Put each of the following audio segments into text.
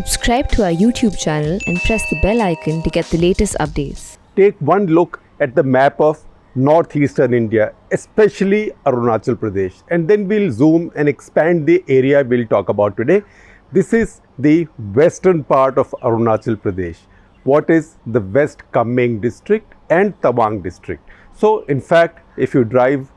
Subscribe to our YouTube channel and press the bell icon to get the latest updates. Take one look at the map of northeastern India, especially Arunachal Pradesh, and then we'll zoom and expand the area we'll talk about today. This is the western part of Arunachal Pradesh. What is the West Kameng district and Tawang district? So, in fact, if you drive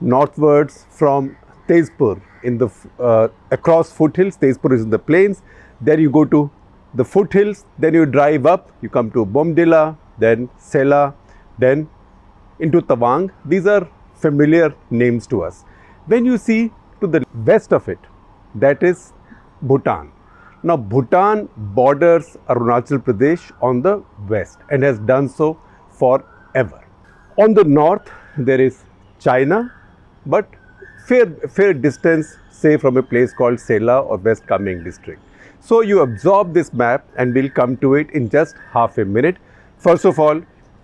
northwards from Tezpur in the across foothills, Tezpur is in the plains. Then you go to the foothills. Then you drive up. You come to Bomdila, then Sela, then into Tawang. These are familiar names to us. When you see to the west of it, that is Bhutan. Now, Bhutan borders Arunachal Pradesh on the west and has done so forever. On the north, there is China, but fair distance, say from a place called Sela or West Kameng district. So you absorb this map and we'll come to it in just half a minute. First of all,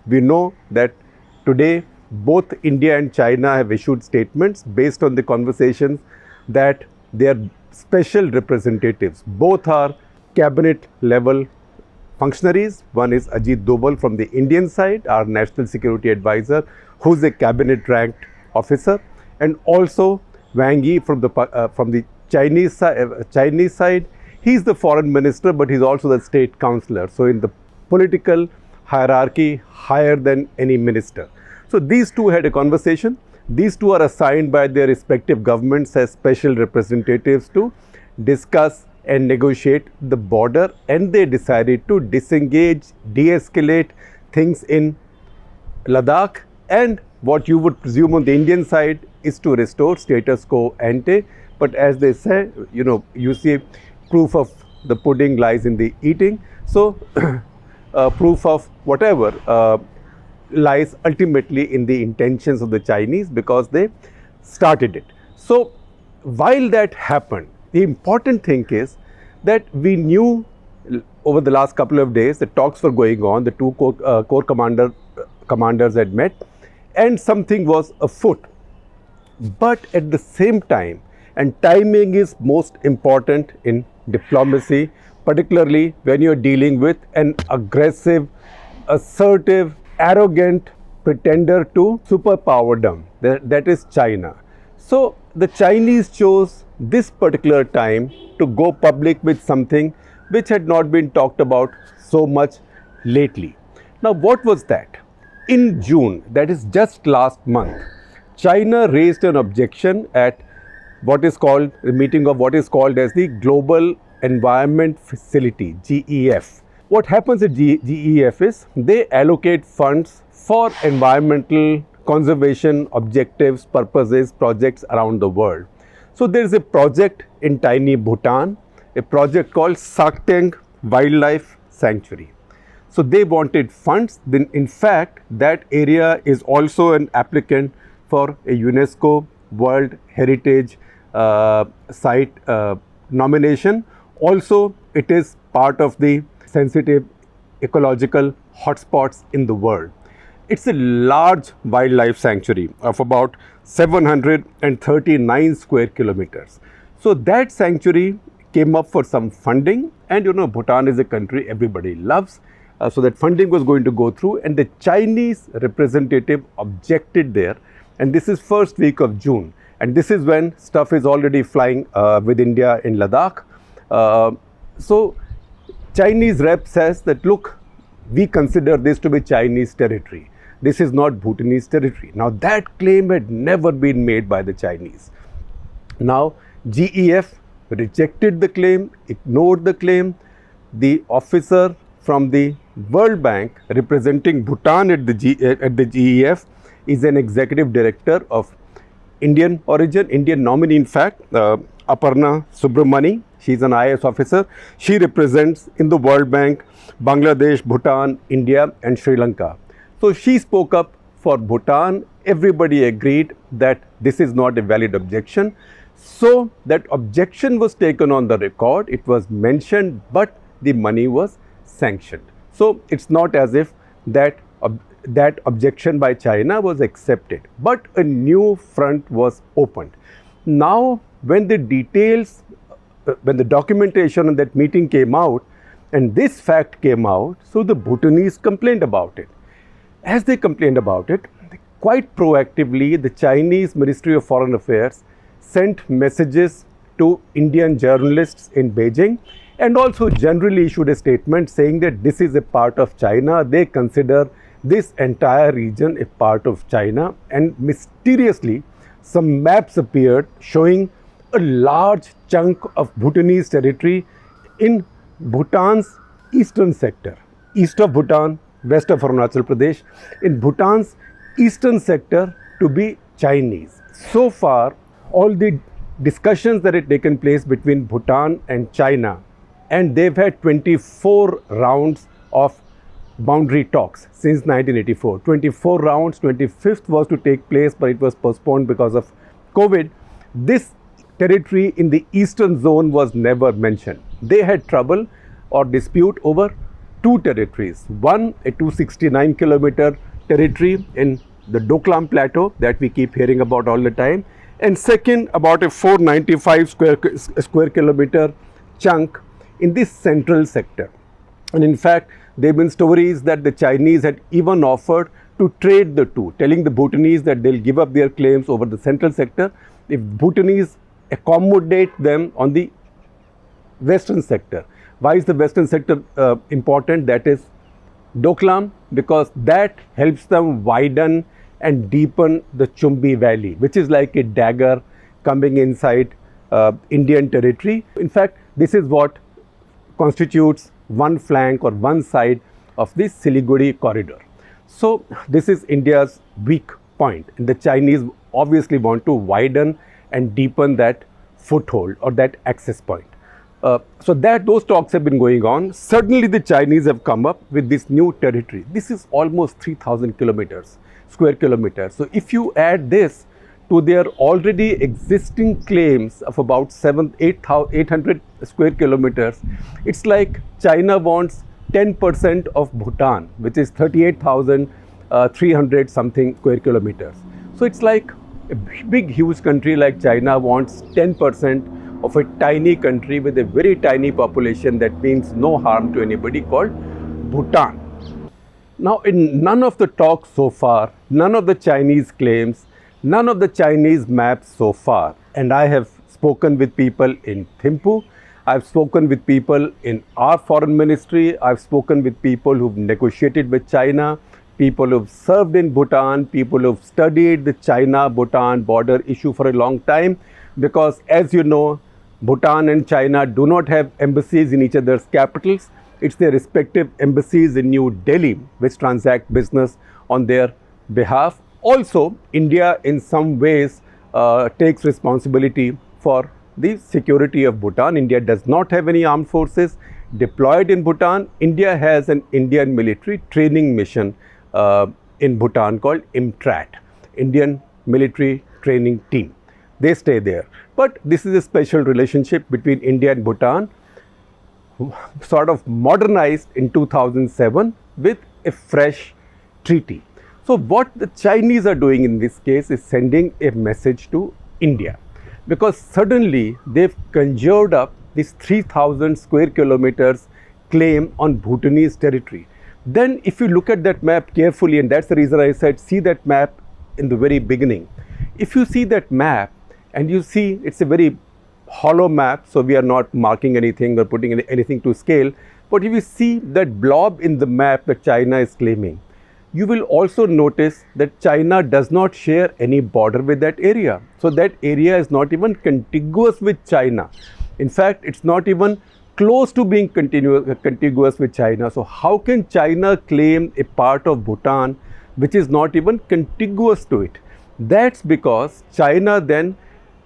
we know that today both India and China have issued statements based on the conversations that they are special representatives. Both are cabinet level functionaries. One is Ajit Doval from the Indian side, our national security advisor, who's a cabinet ranked officer, and also Wang Yi from the Chinese side. He's the foreign minister, but he's also the state councillor. So in the political hierarchy, higher than any minister. So these two had a conversation. These two are assigned by their respective governments as special representatives to discuss and negotiate the border, and they decided to disengage, de-escalate things in Ladakh, and what you would presume on the Indian side is to restore status quo ante. But as they say, you see, proof of the pudding lies in the eating. So proof of whatever lies ultimately in the intentions of the Chinese, because they started it. So while that happened, the important thing is that we knew over the last couple of days the talks were going on, the two corps commanders had met, and something was afoot. But at the same time, and timing is most important in diplomacy, particularly when you're dealing with an aggressive, assertive, arrogant pretender to superpowerdom, that is China. So the Chinese chose this particular time to go public with something which had not been talked about so much lately. Now, what was that? In June, that is just last month, China raised an objection at what is called the meeting of what is called as the Global Environment Facility, GEF. What happens at GEF is they allocate funds for environmental conservation objectives, purposes, projects around the world. So there is a project in tiny Bhutan, a project called Sakteng Wildlife Sanctuary. So they wanted funds. Then in fact, that area is also an applicant for a UNESCO World Heritage Site nomination. Also, it is part of the sensitive ecological hotspots in the world. It's a large wildlife sanctuary of about 739 square kilometers. So that sanctuary came up for some funding, and Bhutan is a country everybody loves. So that funding was going to go through, and the Chinese representative objected there, and this is first week of June, and this is when stuff is already flying with India in Ladakh. So Chinese rep says that, look, we consider this to be Chinese territory. This is not Bhutanese territory. Now that claim had never been made by the Chinese. Now GEF rejected the claim, ignored the claim. The officer from the World Bank representing Bhutan at the GEF is an executive director of Indian origin, Indian nominee in fact, Aparna Subramani. She's an IAS officer. She represents in the World Bank Bangladesh, Bhutan, India and Sri Lanka. So she spoke up for Bhutan. Everybody agreed that this is not a valid objection. So that objection was taken on the record. It was mentioned, but the money was sanctioned. So it's not as if that objection by China was accepted, but a new front was opened. Now, when the details when the documentation on that meeting came out and this fact came out, so the Bhutanese complained about it. As they complained about it, quite proactively, the Chinese Ministry of Foreign Affairs sent messages to Indian journalists in Beijing and also generally issued a statement saying that this is a part of China. They consider this entire region a part of China, and mysteriously some maps appeared showing a large chunk of Bhutanese territory in Bhutan's eastern sector, east of Bhutan, west of Arunachal Pradesh, in Bhutan's eastern sector to be Chinese. So far, all the discussions that had taken place between Bhutan and China, and they've had 24 rounds of boundary talks since 1984. 24 rounds, 25th was to take place, but it was postponed because of COVID. This territory in the eastern zone was never mentioned. They had trouble or dispute over two territories. One, a 269 kilometer territory in the Doklam Plateau that we keep hearing about all the time, and second, about a 495 square kilometer chunk in this central sector. And in fact, there have been stories that the Chinese had even offered to trade the two, telling the Bhutanese that they'll give up their claims over the central sector if Bhutanese accommodate them on the western sector. Why is the western sector important? That is Doklam, because that helps them widen and deepen the Chumbi Valley, which is like a dagger coming inside Indian territory. In fact, this is what constitutes one flank or one side of the Siliguri corridor. So this is India's weak point, and the Chinese obviously want to widen and deepen that foothold or that access point. So those talks have been going on. Suddenly the Chinese have come up with this new territory. This is almost 3,000 square kilometers. So if you add this to their already existing claims of about 800 square kilometers, it's like China wants 10% of Bhutan, which is 38,300 something square kilometers. So it's like a big, huge country like China wants 10% of a tiny country with a very tiny population that means no harm to anybody, called Bhutan. Now, in none of the talks so far, none of the Chinese claims, none of the Chinese maps so far, and I have spoken with people in Thimphu, I've spoken with people in our foreign ministry, I've spoken with people who've negotiated with China, people who've served in Bhutan, people who've studied the China-Bhutan border issue for a long time, because as you know, Bhutan and China do not have embassies in each other's capitals. It's their respective embassies in New Delhi which transact business on their behalf. Also, India in some ways takes responsibility for the security of Bhutan. India does not have any armed forces deployed in Bhutan. India has an Indian military training mission in Bhutan called IMTRAT, Indian Military Training Team. They stay there. But this is a special relationship between India and Bhutan, sort of modernized in 2007 with a fresh treaty. So what the Chinese are doing in this case is sending a message to India, because suddenly they've conjured up this 3,000 square kilometers claim on Bhutanese territory. Then if you look at that map carefully, and that's the reason I said see that map in the very beginning. If you see that map and you see it's a very hollow map, so we are not marking anything or putting anything to scale, but if you see that blob in the map that China is claiming, you will also notice that China does not share any border with that area. So that area is not even contiguous with China. In fact, it's not even close to being contiguous with China. So how can China claim a part of Bhutan which is not even contiguous to it? That's because China then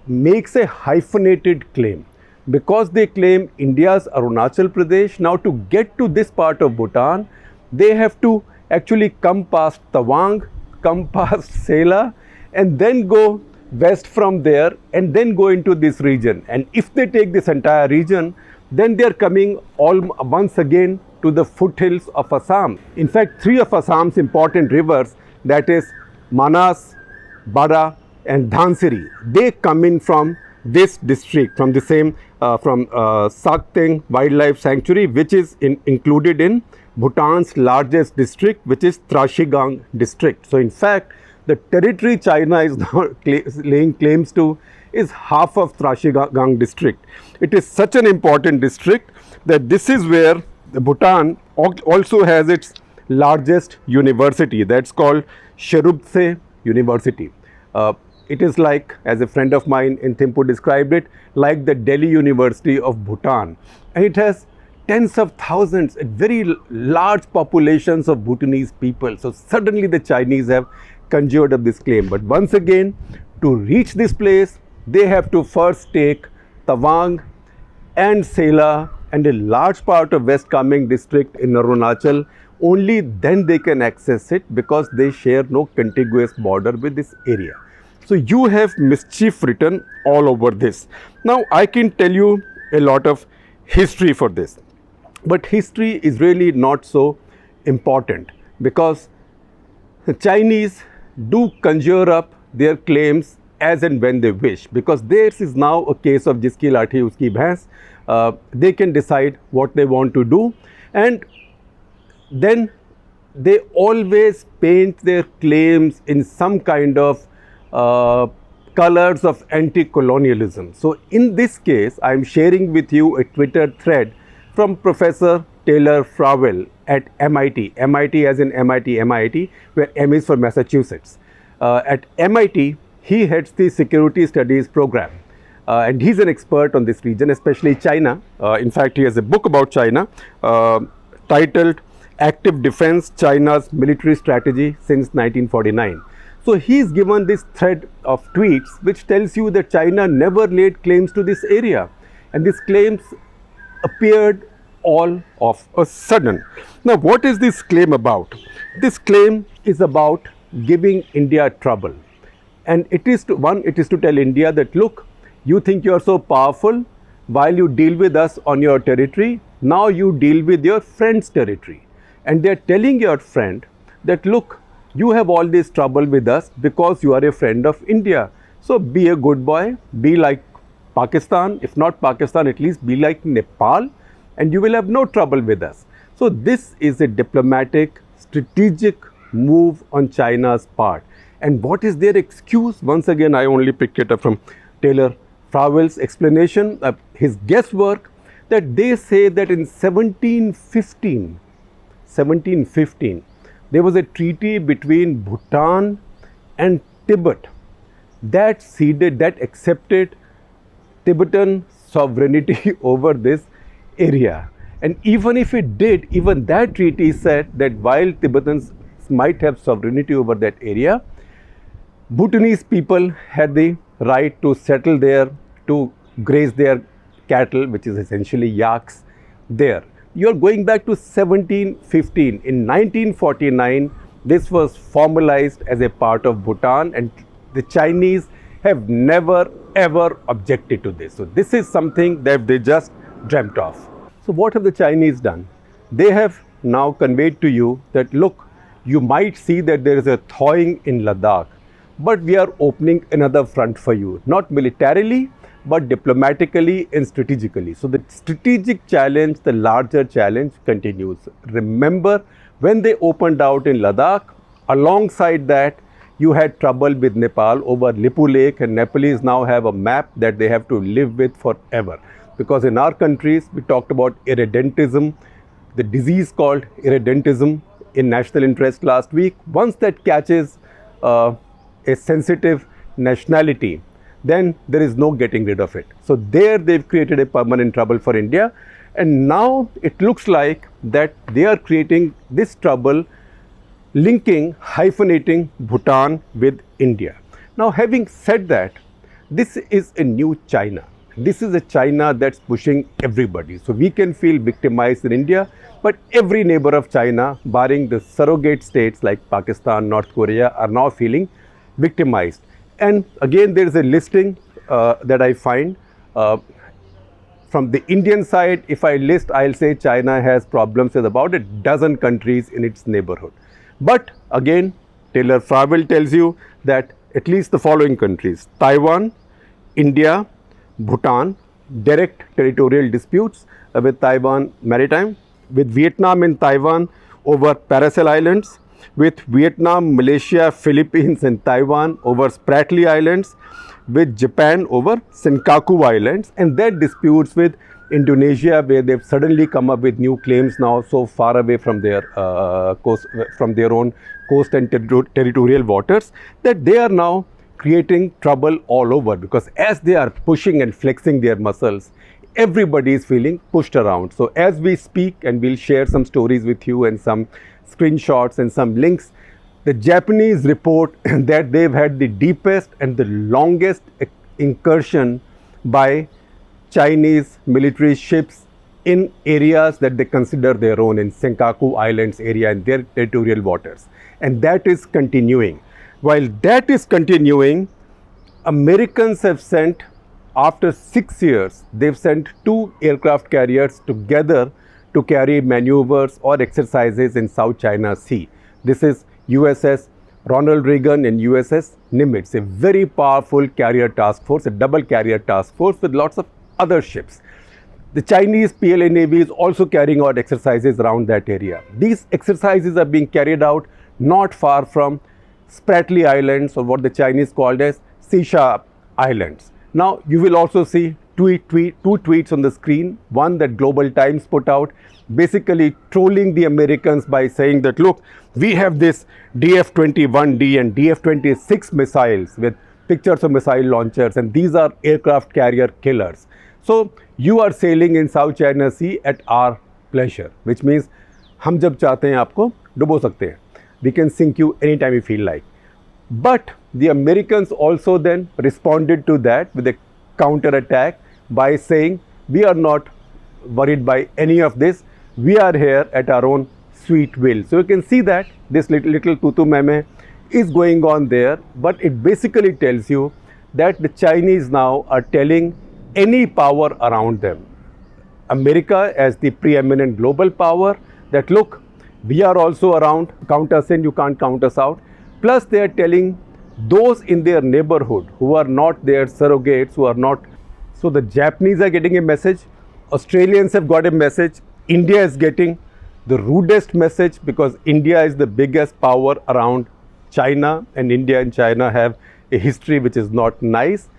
makes a hyphenated claim. Because they claim India's Arunachal Pradesh, now to get to this part of Bhutan, they have to actually come past Tawang, come past Sela, and then go west from there and then go into this region. And if they take this entire region, then they are coming once again to the foothills of Assam. In fact, three of Assam's important rivers, that is Manas, Bara and Dhansiri, they come in from this district, from the same from Sakteng Wildlife Sanctuary, which is included in Bhutan's largest district, which is Trashigang district. So in fact, the territory China is now laying claims to is half of Trashigang district. It is such an important district that this is where Bhutan also has its largest university, that's called Sheruptse University. It is like, as a friend of mine in Thimphu described it, like the Delhi University of Bhutan. And it has tens of thousands, very large populations of Bhutanese people. So suddenly the Chinese have conjured up this claim. But once again, to reach this place, they have to first take Tawang and Sela and a large part of West Kameng district in Arunachal. Only then they can access it, because they share no contiguous border with this area. So you have mischief written all over this. Now I can tell you a lot of history for this, but history is really not so important, because the Chinese do conjure up their claims as and when they wish, because theirs is now a case of jiski lathi uski bhais. They can decide what they want to do, and then they always paint their claims in some kind of colors of anti-colonialism. So in this case, I am sharing with you a Twitter thread from Professor Taylor Farwell at MIT. MIT as in MIT, where M is for Massachusetts. At MIT, he heads the Security Studies program. And he's an expert on this region, especially China. In fact, he has a book about China titled Active Defense, China's Military Strategy Since 1949. So he's given this thread of tweets which tells you that China never laid claims to this area. And these claims appeared all of a sudden. Now, what is this claim about? This claim is about giving India trouble. And it is to tell India that, look, you think you are so powerful while you deal with us on your territory. Now you deal with your friend's territory. And they are telling your friend that, look, you have all this trouble with us because you are a friend of India. So be a good boy, be like Pakistan, if not Pakistan, at least be like Nepal, and you will have no trouble with us. So this is a diplomatic, strategic move on China's part. And what is their excuse? Once again, I only picked it up from Taylor Farwell's explanation, his guesswork, that they say that in 1715, there was a treaty between Bhutan and Tibet that accepted Tibetan sovereignty over this area. And even if it did, even that treaty said that while Tibetans might have sovereignty over that area, Bhutanese people had the right to settle there, to graze their cattle, which is essentially yaks, there. You are going back to 1715. In 1949, this was formalized as a part of Bhutan, and the Chinese have never ever objected to this. So this is something that they just dreamt of. So what have the Chinese done? They have now conveyed to you that, look, you might see that there is a thawing in Ladakh, but we are opening another front for you, not militarily, but diplomatically and strategically. So the strategic challenge, the larger challenge continues. Remember, when they opened out in Ladakh, alongside that, you had trouble with Nepal over Lipu Lake, and Nepalese now have a map that they have to live with forever. Because in our countries, we talked about irredentism, the disease called irredentism in national interest last week. Once that catches a sensitive nationality, then there is no getting rid of it. So there they've created a permanent trouble for India, and now it looks like that they are creating this trouble, hyphenating Bhutan with India. Now, having said that, this is a new China. This is a China that's pushing everybody. So we can feel victimized in India, but every neighbor of China, barring the surrogate states like Pakistan, North Korea, are now feeling victimized. And again, there is a listing that I find from the Indian side. If I list, I'll say China has problems with about a dozen countries in its neighborhood. But again, Taylor Farwell tells you that at least the following countries: Taiwan, India, Bhutan, direct territorial disputes with Taiwan Maritime, with Vietnam and Taiwan over Paracel Islands, with Vietnam, Malaysia, Philippines and Taiwan over Spratly Islands, with Japan over Senkaku Islands, and that disputes with Indonesia, where they've suddenly come up with new claims now so far away from their coast, from their own coast and territorial waters, that they are now creating trouble all over, because as they are pushing and flexing their muscles, everybody is feeling pushed around. So as we speak, and we'll share some stories with you and some screenshots and some links, the Japanese report that they've had the deepest and the longest incursion by Chinese military ships in areas that they consider their own, in Senkaku Islands area and their territorial waters. And that is continuing. While that is continuing, Americans have sent, after 6 years, they've sent 2 aircraft carriers together to carry maneuvers or exercises in South China Sea. This is USS Ronald Reagan and USS Nimitz, a very powerful carrier task force, a double carrier task force with lots of other ships. The Chinese PLA Navy is also carrying out exercises around that area. These exercises are being carried out not far from Spratly Islands, or what the Chinese called as Sisha Islands. Now, you will also see two tweets on the screen. One that Global Times put out, basically trolling the Americans by saying that, look, we have this DF-21D and DF-26 missiles with pictures of missile launchers, and these are aircraft carrier killers. So you are sailing in South China Sea at our pleasure, which means हम जब चाहते हैं आपको डुबो सकते हैं. We can sink you anytime we feel like. But the Americans also then responded to that with a counter attack by saying, we are not worried by any of this. We are here at our own sweet will. So you can see that this little tutu meme is going on there, but it basically tells you that the Chinese now are telling any power around them, America as the preeminent global power, that look, we are also around, count us in, you can't count us out. Plus they are telling those in their neighborhood who are not their surrogates, who are not. So the Japanese are getting a message, Australians have got a message, India is getting the rudest message, because India is the biggest power around China, and India and China have a history which is not nice.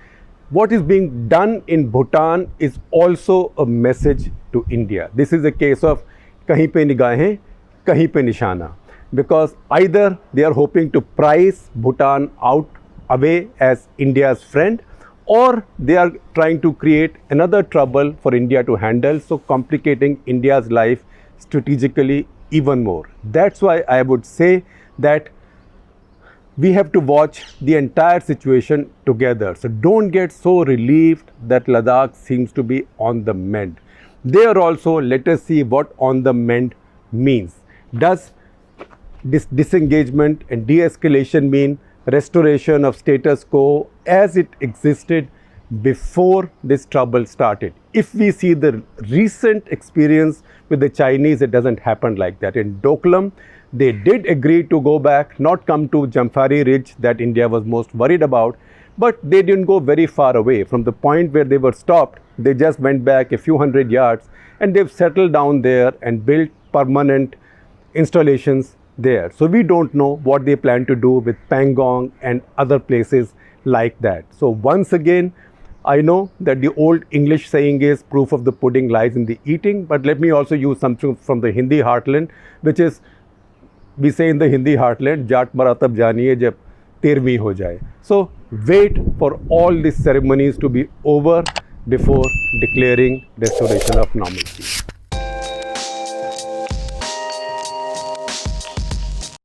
What is being done in Bhutan is also a message to India. This is a case of kahin pe nigahein, kahin pe nishana. Because either they are hoping to price Bhutan out away as India's friend, or they are trying to create another trouble for India to handle, so complicating India's life strategically even more. That's why I would say that we have to watch the entire situation together. So don't get so relieved that Ladakh seems to be on the mend. There also, let us see what on the mend means. Does this disengagement and de-escalation mean restoration of status quo as it existed before this trouble started? If we see the recent experience with the Chinese, it doesn't happen like that. In Doklam, they did agree to go back, not come to Jamphari Ridge that India was most worried about, but they didn't go very far away. From the point where they were stopped, they just went back a few hundred yards, and they've settled down there and built permanent installations there. So we don't know what they plan to do with Pangong and other places like that. So once again, I know that the old English saying is proof of the pudding lies in the eating, but let me also use something from the Hindi heartland, which is, we say in the Hindi heartland, Jaat mara tab janiye jab tervi ho jaye. So wait for all these ceremonies to be over before declaring restoration of normalcy.